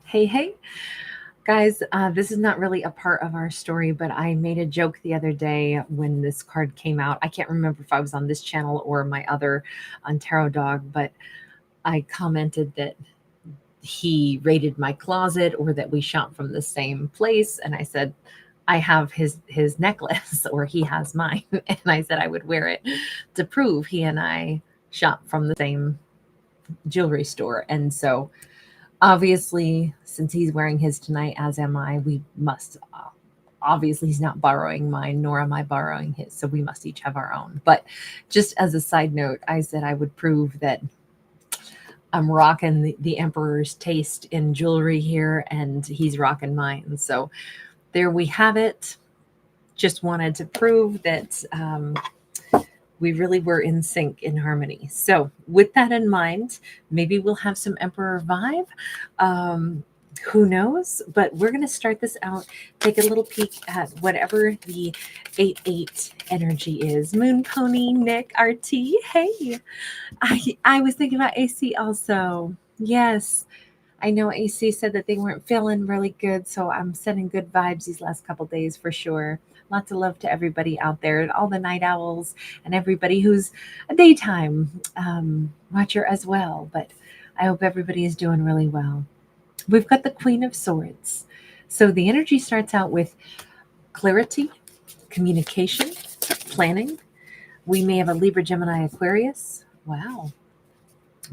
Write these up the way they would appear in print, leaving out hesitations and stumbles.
Hey, guys, this is not really a part of our story, but I made a joke the other day when this card came out. I can't remember if I was on this channel or my other on Tarot Dog, but I commented that he raided my closet or that we shop from the same place. And I said, I have his necklace or he has mine. And I said I would wear it to prove he and I shop from the same jewelry store. And so obviously, since he's wearing his tonight, as am I, we must. Obviously, he's not borrowing mine, nor am I borrowing his. So we must each have our own. But just as a side note, I said I would prove that I'm rocking the Emperor's taste in jewelry here, and he's rocking mine. So there we have it. Just wanted to prove that we really were in sync, in harmony. So with that in mind, maybe we'll have some Emperor vibe. Who knows? But we're going to start this out, take a little peek at whatever the 8-8 energy is. Moon Pony, Nick, RT, hey. I was thinking about AC also. Yes. I know AC said that they weren't feeling really good, so I'm sending good vibes these last couple days for sure. Lots of love to everybody out there, and all the night owls, and everybody who's a daytime watcher as well. But I hope everybody is doing really well. We've got the Queen of Swords. So the energy starts out with clarity, communication, planning. We may have a Libra, Gemini, Aquarius. Wow.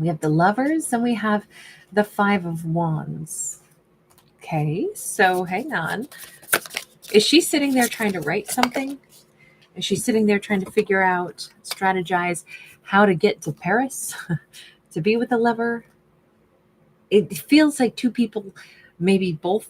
We have the Lovers, and we have the Five of Wands. Okay, so hang on. Is she sitting there trying to write something? Is she sitting there trying to figure out, strategize how to get to Paris to be with a lover? It feels like two people, maybe both,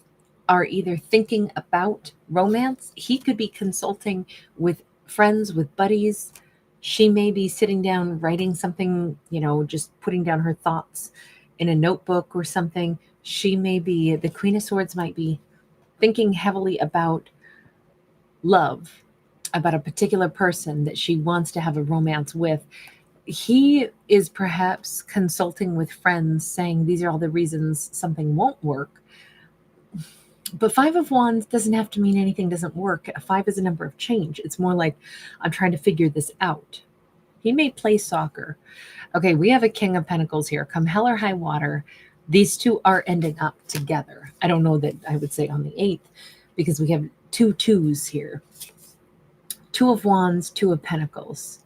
are either thinking about romance. He could be consulting with friends, with buddies. She may be sitting down writing something, just putting down her thoughts in a notebook or something. She may be, the Queen of Swords might be thinking heavily about love, about a particular person that she wants to have a romance with. He is perhaps consulting with friends, saying these are all the reasons something won't work. But Five of Wands doesn't have to mean anything doesn't work. A five is a number of change. It's more like, I'm trying to figure this out. He may play soccer. Okay, we have a King of Pentacles here. Come hell or high water, these two are ending up together. I don't know that I would say on the 8th, because we have two twos here. Two of Wands, Two of Pentacles.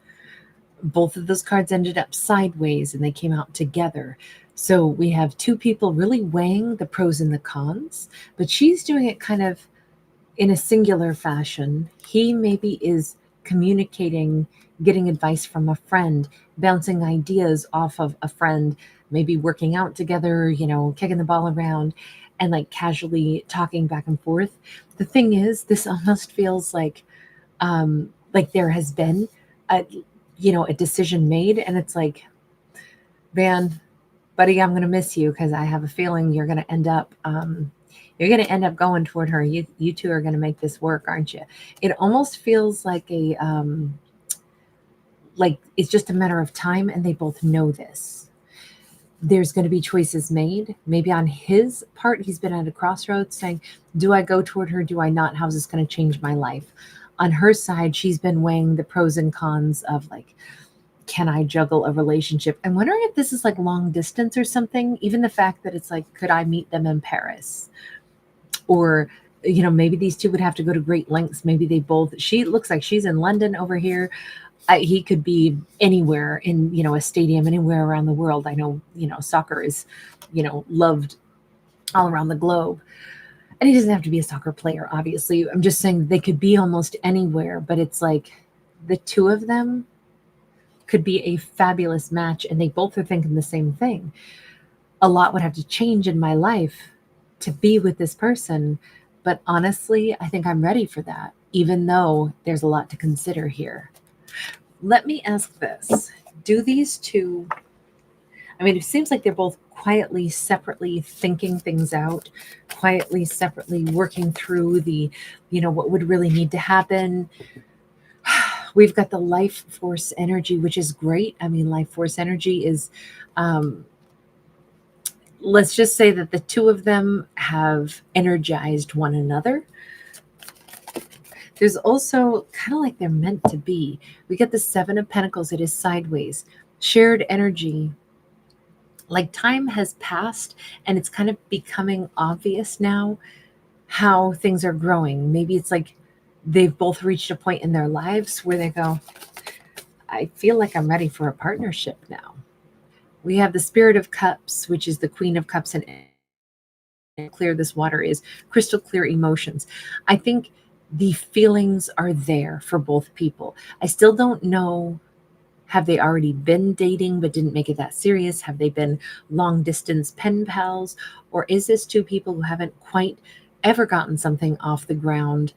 Both of those cards ended up sideways and they came out together. So we have two people really weighing the pros and the cons, but she's doing it kind of in a singular fashion. He maybe is communicating, getting advice from a friend, bouncing ideas off of a friend, maybe working out together, kicking the ball around and like casually talking back and forth. The thing is, this almost feels like there has been a decision made, and it's like, man, buddy, I'm going to miss you because I have a feeling you're going to end up going toward her. You two are going to make this work, aren't you? It almost feels like like it's just a matter of time, and they both know this. There's going to be choices made. Maybe on his part, he's been at a crossroads saying, do I go toward her? Do I not? How's this going to change my life? On her side, she's been weighing the pros and cons of like, can I juggle a relationship? I'm wondering if this is like long distance or something. Even the fact that it's like, could I meet them in Paris? Or, maybe these two would have to go to great lengths. Maybe she looks like she's in London over here. He could be anywhere in, a stadium, anywhere around the world. I know, soccer is, loved all around the globe. And he doesn't have to be a soccer player, obviously. I'm just saying they could be almost anywhere, but it's like the two of them could be a fabulous match, and they both are thinking the same thing. A lot would have to change in my life to be with this person, but honestly, I think I'm ready for that, even though there's a lot to consider here. Let me ask this. Do these two, it seems like they're both quietly, separately thinking things out, quietly, separately working through the, what would really need to happen. We've got the life force energy, which is great. Life force energy is let's just say that the two of them have energized one another. There's also kind of like they're meant to be. We get the Seven of Pentacles, it is sideways, shared energy. Like time has passed and it's kind of becoming obvious now how things are growing. Maybe it's like they've both reached a point in their lives where they go, I feel like I'm ready for a partnership now. We have the Spirit of Cups, which is the Queen of Cups, and clear this water is crystal clear emotions. I think the feelings are there for both people. I still don't know, have they already been dating but didn't make it that serious? Have they been long distance pen pals? Or is this two people who haven't quite ever gotten something off the ground,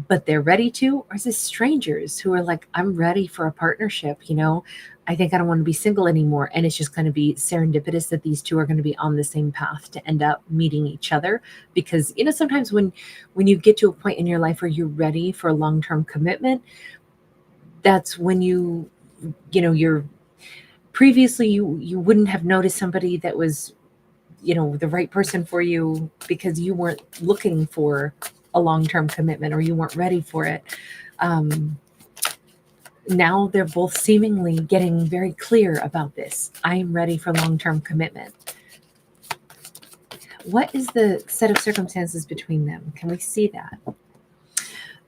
but they're ready to? Or is this strangers who are like, I'm ready for a partnership, you know? I think I don't want to be single anymore. And it's just going to be serendipitous that these two are going to be on the same path to end up meeting each other. Because, you know, sometimes when you get to a point in your life where you're ready for a long-term commitment, that's when you're previously you wouldn't have noticed somebody that was, you know, the right person for you because you weren't looking for a long-term commitment or you weren't ready for it. Now they're both seemingly getting very clear about this. I'm ready for long-term commitment. What is the set of circumstances between them? Can we see that?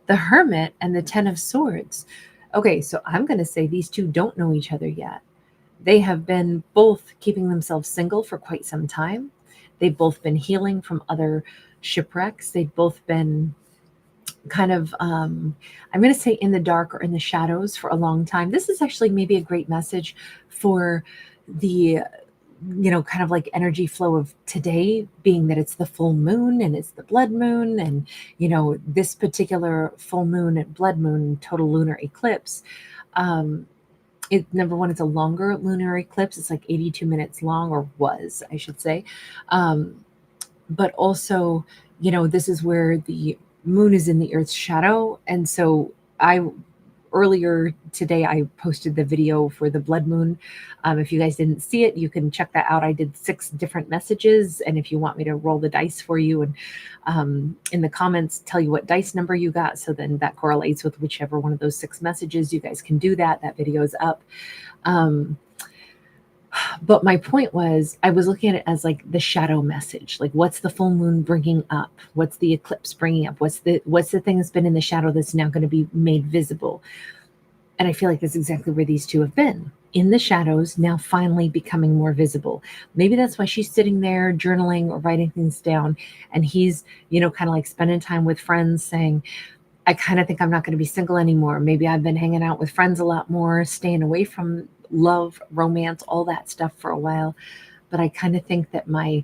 The Hermit and the Ten of Swords. Okay, so I'm going to say these two don't know each other yet. They have been both keeping themselves single for quite some time. They've both been healing from other shipwrecks. They've both been kind of, I'm going to say in the dark or in the shadows for a long time. This is actually maybe a great message for the, you know, kind of like energy flow of today, being that it's the full moon and it's the blood moon. And, you know, this particular full moon and blood moon, total lunar eclipse, number one, it's a longer lunar eclipse. It's like 82 minutes long, or was, I should say. But also, you know, this is where the moon is in the Earth's shadow. And so earlier today, I posted the video for the blood moon. If you guys didn't see it, you can check that out. I did 6 different messages. And if you want me to roll the dice for you and in the comments, tell you what dice number you got, so then that correlates with whichever one of those 6 messages, you guys can do that. That video is up. But my point was, I was looking at it as like the shadow message. Like, what's the full moon bringing up? What's the eclipse bringing up? What's the thing that's been in the shadow that's now going to be made visible? And I feel like that's exactly where these two have been, in the shadows, now finally becoming more visible. Maybe that's why she's sitting there journaling or writing things down. And he's, you know, kind of like spending time with friends saying, I kind of think I'm not going to be single anymore. Maybe I've been hanging out with friends a lot more, staying away from love, romance, all that stuff for a while. But I kind of think that my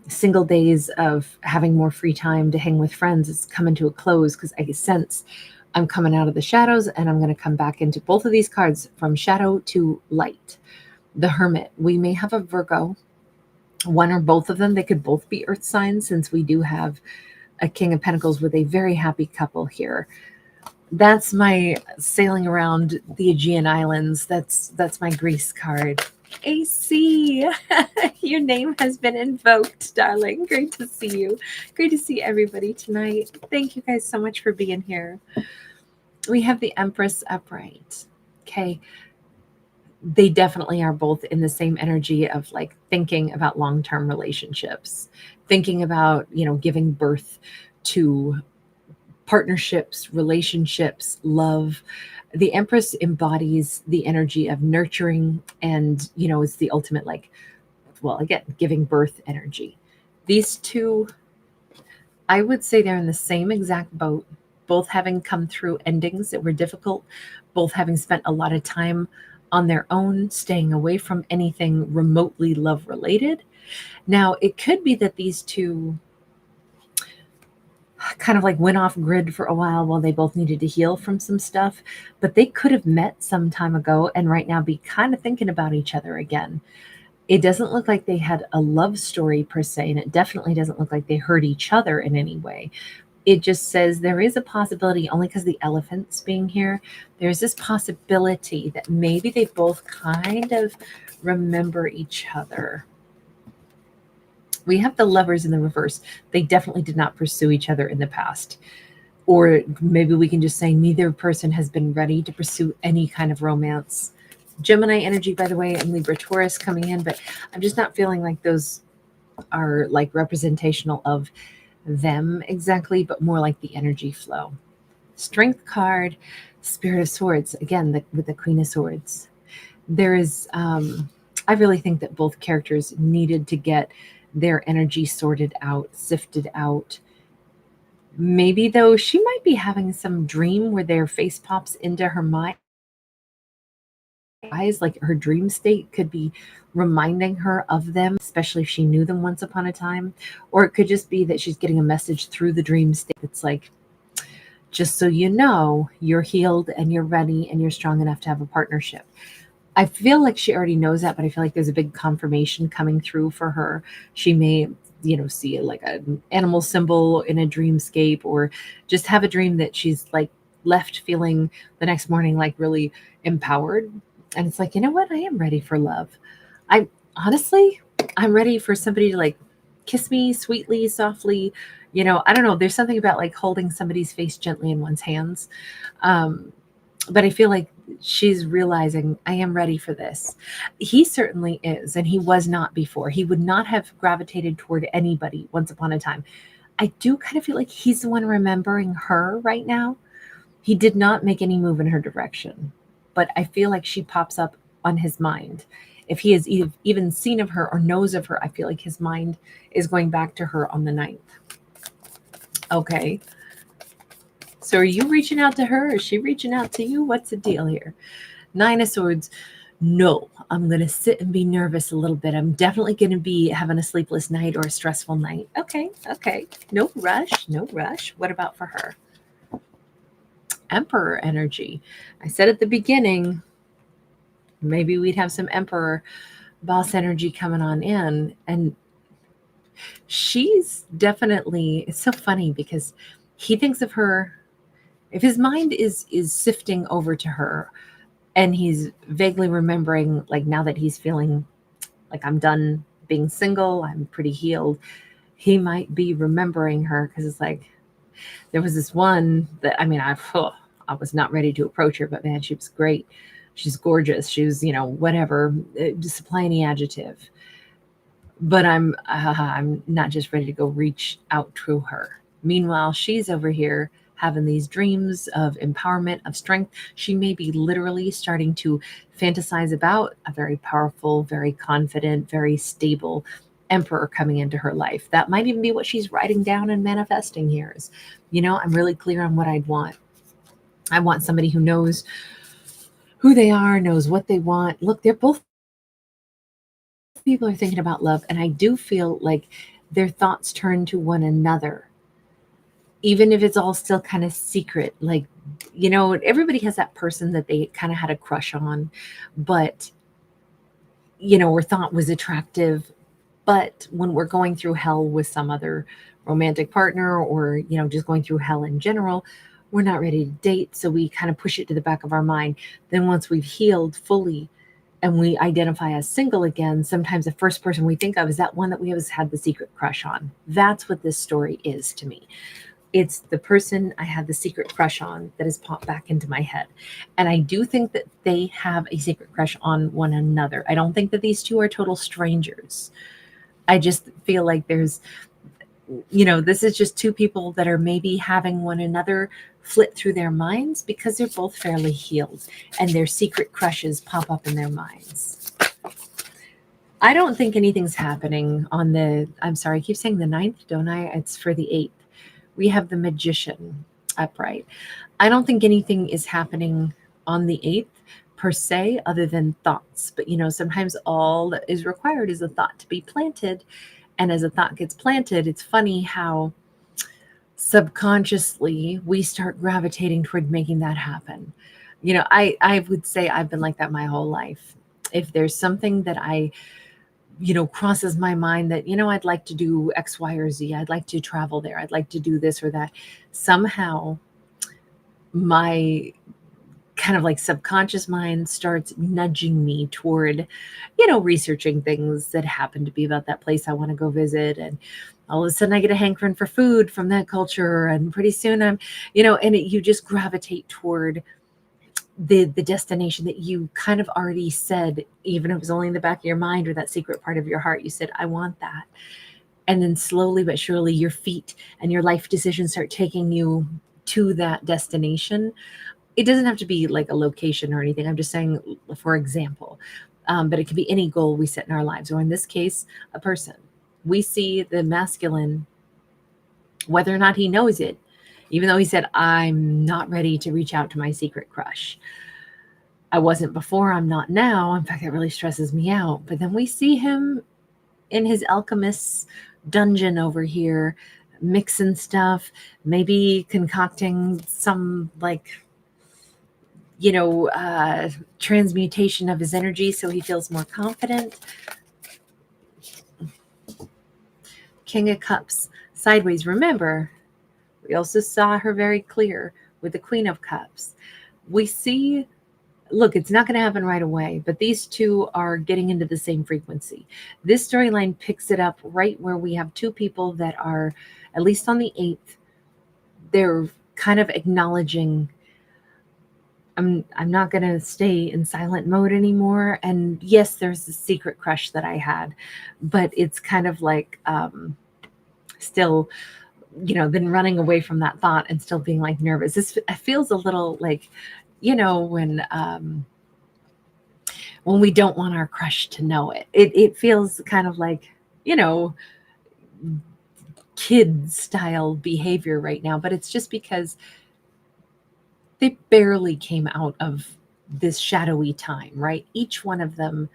single days of having more free time to hang with friends is coming to a close, because I sense I'm coming out of the shadows and I'm going to come back into both of these cards, from shadow to light. The Hermit, we may have a Virgo, one or both of them. They could both be earth signs, since we do have a King of Pentacles with a very happy couple here. That's my sailing around the Aegean Islands. That's my Greece card. AC, your name has been invoked, darling. Great to see you. Great to see everybody tonight. Thank you guys so much for being here. We have the Empress upright. Okay. They definitely are both in the same energy of like thinking about long-term relationships, thinking about, you know, giving birth to partnerships, relationships, love. The Empress embodies the energy of nurturing, and, you know, it's the ultimate, like, well, again, giving birth energy. These two, I would say they're in the same exact boat, both having come through endings that were difficult, both having spent a lot of time on their own, staying away from anything remotely love related. Now, it could be that these two kind of like went off grid for a while they both needed to heal from some stuff, but they could have met some time ago and right now be kind of thinking about each other again. It doesn't look like they had a love story per se, and it definitely doesn't look like they hurt each other in any way. It just says there is a possibility, only because the elephants being here, there's this possibility that maybe they both kind of remember each other. We have the Lovers in the reverse. They definitely did not pursue each other in the past. Or maybe we can just say neither person has been ready to pursue any kind of romance. Gemini energy, by the way, and Libra Taurus coming in, but I'm just not feeling like those are like representational of them exactly, but more like the energy flow. Strength card, Spirit of Swords, again, with the Queen of Swords. There is, I really think that both characters needed to get their energy sorted out, sifted out. Maybe though she might be having some dream where their face pops into her mind. Eyes, like her dream state could be reminding her of them, especially if she knew them once upon a time. Or it could just be that she's getting a message through the dream state that's like, just so you know, you're healed and you're ready and you're strong enough to have a partnership. I feel like she already knows that, but I feel like there's a big confirmation coming through for her. She may, see like an animal symbol in a dreamscape, or just have a dream that she's like left feeling the next morning like really empowered. And it's like, you know what? I am ready for love. I honestly, I'm ready for somebody to like kiss me sweetly, softly. I don't know. There's something about like holding somebody's face gently in one's hands. Um, but I feel like she's realizing I am ready for this. He certainly is, and he was not before. He would not have gravitated toward anybody once upon a time. I do kind of feel like he's the one remembering her right now. He did not make any move in her direction, but I feel like she pops up on his mind. If he has even seen of her or knows of her, I feel like his mind is going back to her on the ninth. Okay. So are you reaching out to her? Is she reaching out to you? What's the deal here? Nine of Swords. No, I'm going to sit and be nervous a little bit. I'm definitely going to be having a sleepless night or a stressful night. Okay. No rush. No rush. What about for her? Emperor energy. I said at the beginning, maybe we'd have some Emperor boss energy coming on in. And she's definitely, it's so funny because he thinks of her, if his mind is sifting over to her and he's vaguely remembering, like now that he's feeling like I'm done being single, I'm pretty healed, he might be remembering her because it's like there was this one that I was not ready to approach her, but man, she was great. She's gorgeous. She was, whatever, supply any adjective. But I'm not just ready to go reach out to her. Meanwhile, she's over here having these dreams of empowerment, of strength. She may be literally starting to fantasize about a very powerful, very confident, very stable emperor coming into her life. That might even be what she's writing down and manifesting here is, I'm really clear on what I'd want. I want somebody who knows who they are, knows what they want. Look, they're both people are thinking about love, and I do feel like their thoughts turn to one another, even if it's all still kind of secret. Like, everybody has that person that they kind of had a crush on, but or thought was attractive. But when we're going through hell with some other romantic partner, or just going through hell in general, we're not ready to date, so we kind of push it to the back of our mind. Then once we've healed fully and we identify as single again, sometimes the first person we think of is that one that we always had the secret crush on. That's what this story is to me. It's the person I had the secret crush on that has popped back into my head. And I do think that they have a secret crush on one another. I don't think that these two are total strangers. I just feel like there's, this is just two people that are maybe having one another flit through their minds because they're both fairly healed and their secret crushes pop up in their minds. I don't think anything's happening on I'm sorry, I keep saying the 9th, don't I? It's for the 8th. We have the Magician upright. I don't think anything is happening on the 8th per se, other than thoughts. But, sometimes all that is required is a thought to be planted. And as a thought gets planted, it's funny how subconsciously we start gravitating toward making that happen. I would say I've been like that my whole life. If there's something that crosses my mind that, I'd like to do X, Y, or Z. I'd like to travel there. I'd like to do this or that. Somehow my kind of like subconscious mind starts nudging me toward, researching things that happen to be about that place I want to go visit. And all of a sudden I get a hankering for food from that culture. And pretty soon I'm, you just gravitate toward the destination that you kind of already said, even if it was only in the back of your mind or that secret part of your heart, you said, I want that. And then slowly but surely your feet and your life decisions start taking you to that destination. It doesn't have to be like a location or anything. I'm just saying, for example, but it could be any goal we set in our lives, or in this case, a person. We see the masculine, whether or not he knows it, even though he said, I'm not ready to reach out to my secret crush. I wasn't before, I'm not now. In fact, it really stresses me out. But then we see him in his alchemist's dungeon over here, mixing stuff, maybe concocting some transmutation of his energy so he feels more confident. King of Cups sideways. Remember, we also saw her very clear with the Queen of Cups. We see, look, it's not going to happen right away, but these two are getting into the same frequency. This storyline picks it up right where we have two people that are, at least on the 8th, they're kind of acknowledging, I'm not going to stay in silent mode anymore. And yes, there's a secret crush that I had, but it's kind of like still, then running away from that thought and still being like nervous. This feels a little like, when we don't want our crush to know it. It feels kind of like, kid style behavior right now, but it's just because they barely came out of this shadowy time, right? Each one of them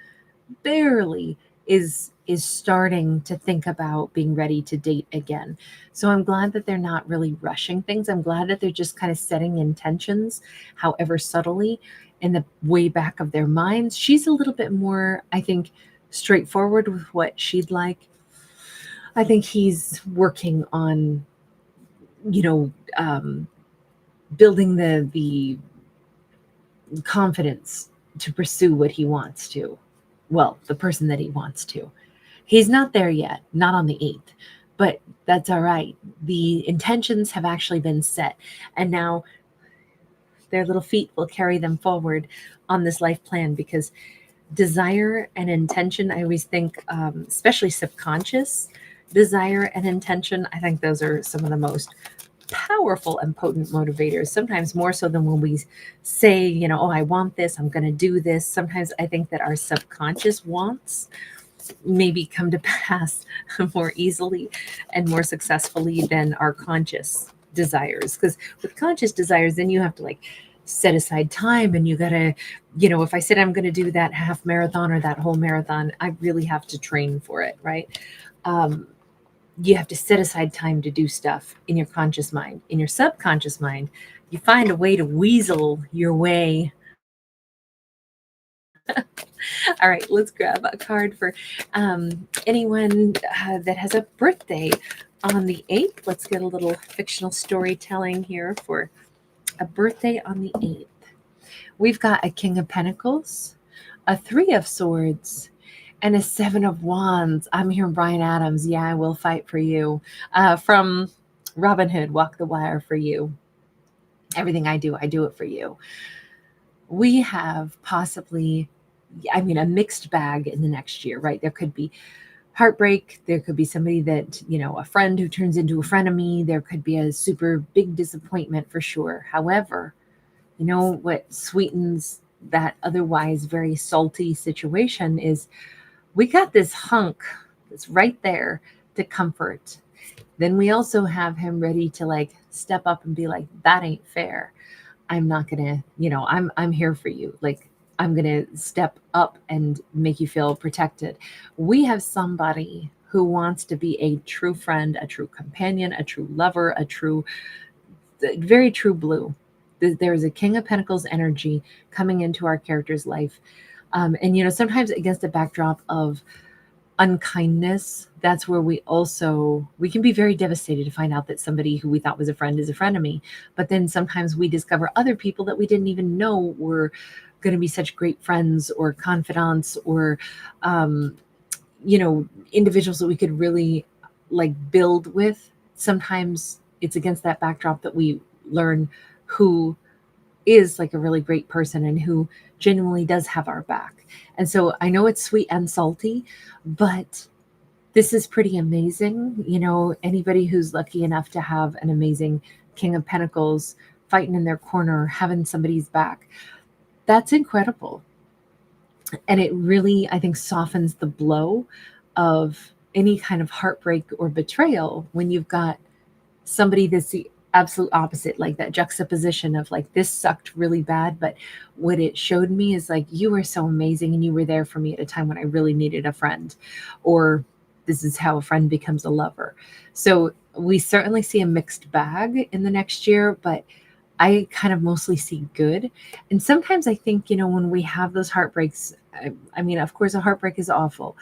barely is starting to think about being ready to date again. So I'm glad that they're not really rushing things. I'm glad that they're just kind of setting intentions, however subtly, in the way back of their minds. She's a little bit more, I think, straightforward with what she'd like. I think he's working on, building the confidence to pursue what he wants to. Well, the person that he wants to. He's not there yet, not on the 8th, but that's all right. The intentions have actually been set, and now their little feet will carry them forward on this life plan, because desire and intention, I always think, especially subconscious desire and intention, I think those are some of the most powerful and potent motivators, sometimes more so than when we say, oh, I want this, I'm going to do this. Sometimes I think that our subconscious wants maybe come to pass more easily and more successfully than our conscious desires. Because with conscious desires, then you have to set aside time, and you got to, if I said I'm going to do that half marathon or that whole marathon, I really have to train for it, right? You have to set aside time to do stuff in your conscious mind. In your subconscious mind, you find a way to weasel your way. All right, let's grab a card for anyone that has a birthday on the 8th. Let's get a little fictional storytelling here for a birthday on the 8th. We've got a King of Pentacles, a 3 of Swords, and a 7 of Wands. I'm hearing Bryan Adams. Yeah, I will fight for you. From Robin Hood, Walk the Wire for you. Everything I do it for you. We have possibly, a mixed bag in the next year, right? There could be heartbreak. There could be somebody that, a friend who turns into a frenemy. There could be a super big disappointment for sure. However, what sweetens that otherwise very salty situation is we got this hunk that's right there to comfort. Then we also have him ready to step up and be like, that ain't fair. I'm not gonna, I'm here for you. I'm gonna step up and make you feel protected. We have somebody who wants to be a true friend, a true companion, a true lover, very true blue. There's a King of Pentacles energy coming into our character's life. And sometimes against a backdrop of unkindness, that's where we can be very devastated to find out that somebody who we thought was a friend is a frenemy. But then sometimes we discover other people that we didn't even know were going to be such great friends or confidants, or um, individuals that we could really like build with. Sometimes it's against that backdrop that we learn who is like a really great person and who genuinely does have our back. And so I know it's sweet and salty, but this is pretty amazing. Anybody who's lucky enough to have an amazing King of Pentacles fighting in their corner, having somebody's back, that's incredible. And it really, I think, softens the blow of any kind of heartbreak or betrayal when you've got somebody that's the absolute opposite, like that juxtaposition of like, this sucked really bad, but what it showed me is like, you were so amazing and you were there for me at a time when I really needed a friend. Or this is how a friend becomes a lover. So we certainly see a mixed bag in the next year, but I kind of mostly see good. And sometimes I think, when we have those heartbreaks, I mean, of course, a heartbreak is awful,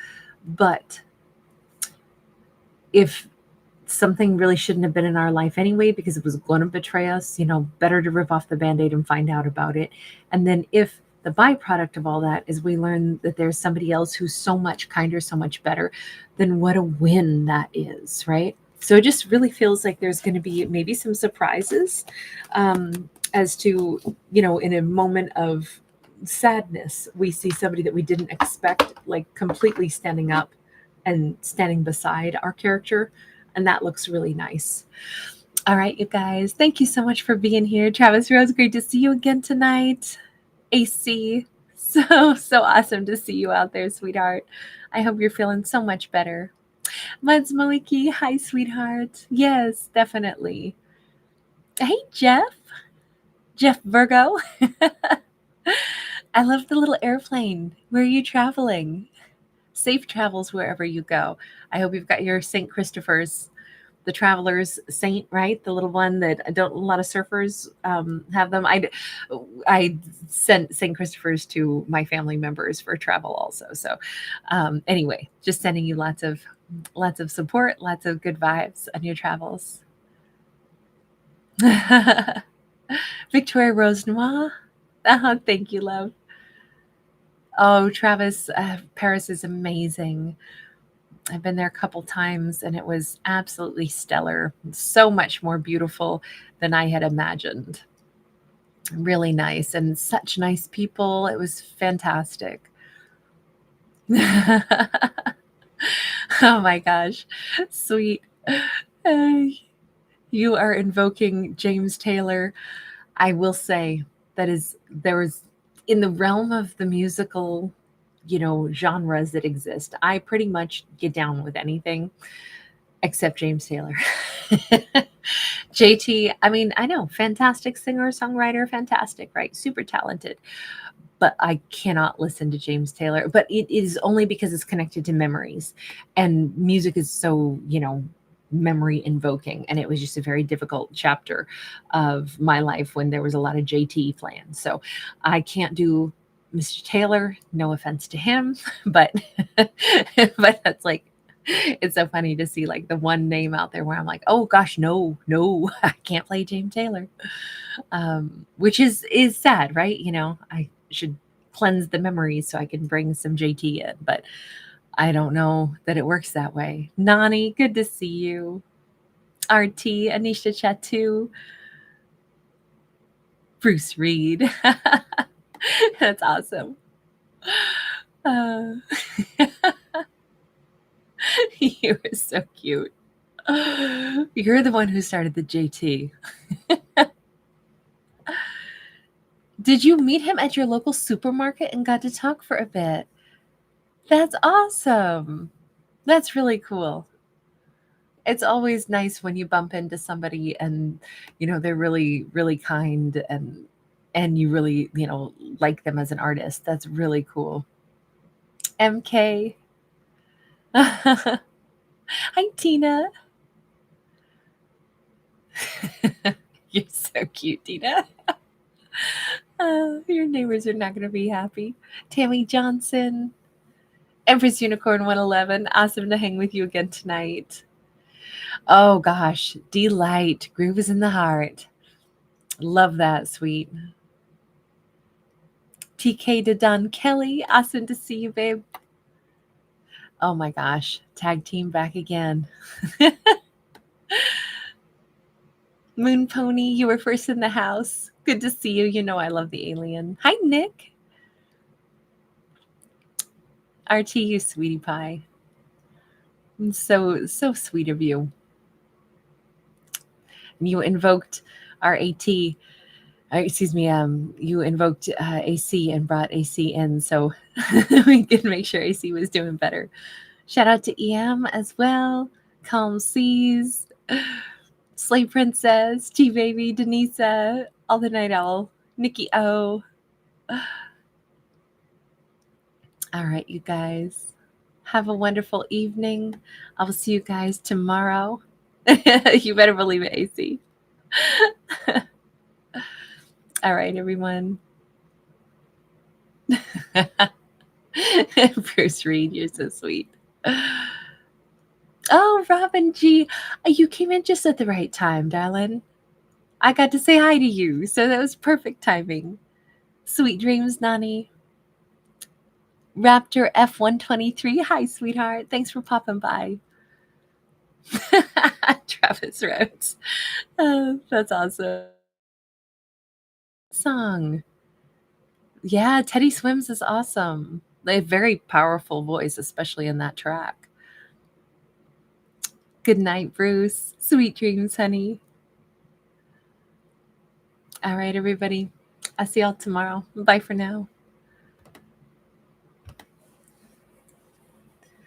but if something really shouldn't have been in our life anyway because it was going to betray us, better to rip off the Band-Aid and find out about it. And then if the byproduct of all that is we learn that there's somebody else who's so much kinder, so much better, then what a win that is, right? So it just really feels like there's going to be maybe some surprises as to, in a moment of sadness, we see somebody that we didn't expect, like completely standing up and standing beside our character. And that looks really nice. All right, you guys, thank you so much for being here. Travis Rose, great to see you again tonight. AC, so awesome to see you out there, sweetheart. I hope you're feeling so much better. Muds Maliki, hi, sweetheart. Yes, definitely. Hey, Jeff Virgo. I love the little airplane. Where are you traveling? Safe travels wherever you go. I hope you've got your St. Christopher's, the traveler's saint, right? The little one that don't a lot of surfers have them. I sent St. Christopher's to my family members for travel also. So anyway, just sending you lots of support, lots of good vibes on your travels. Victoria Rose Noir. Thank you, love. Oh, Travis, Paris is amazing. I've been there a couple times and it was absolutely stellar. So much more beautiful than I had imagined. Really nice and such nice people. It was fantastic. Oh my gosh. Sweet. Uh, you are invoking James Taylor. I will say there was in the realm of the musical, genres that exist. I pretty much get down with anything except James Taylor. JT, I mean, I know, fantastic singer, songwriter, fantastic, right? Super talented. But I cannot listen to James Taylor. But it is only because it's connected to memories. And music is so, memory invoking. And it was just a very difficult chapter of my life when there was a lot of JT plans. So I can't do Mr. Taylor, no offense to him, but but that's like, it's so funny to see like the one name out there where I'm like, oh gosh, no, I can't play James Taylor, which is sad, right? I should cleanse the memories so I can bring some JT in, but I don't know that it works that way. Nani, good to see you. RT, Anisha Chatu, Bruce Reed. That's awesome. You were so cute. You're the one who started the JT. Did you meet him at your local supermarket and got to talk for a bit? That's awesome. That's really cool. It's always nice when you bump into somebody and they're really, really kind and you really, like them as an artist. That's really cool. MK. Hi, Tina. You're so cute, Tina. Your neighbors are not going to be happy. Tammy Johnson. Empress Unicorn 111, awesome to hang with you again tonight. Oh gosh, delight. Groove is in the heart. Love that, sweet. TK to Don Kelly, awesome to see you, babe. Oh my gosh, tag team back again. Moon Pony, you were first in the house. Good to see you. You know I love the alien. Hi, Nick. RTU, sweetie pie. So sweet of you. And you invoked our AT. Excuse me. You invoked AC and brought AC in, so we could make sure AC was doing better. Shout out to EM as well. Calm Seas, Slay Princess, T Baby, Denisa, All the Night Owl, Nikki O. All right, you guys. Have a wonderful evening. I will see you guys tomorrow. You better believe it, AC. All right, everyone. Bruce Reed, you're so sweet. Oh, Robin G, you came in just at the right time, darling. I got to say hi to you, so that was perfect timing. Sweet dreams, Nani. Raptor F123, hi, sweetheart. Thanks for popping by. Travis Rhodes. Oh, that's awesome. Song. Yeah, Teddy Swims is awesome. They have very powerful voice, especially in that track. Good night, Bruce. Sweet dreams, honey. All right, everybody. I'll see y'all tomorrow. Bye for now.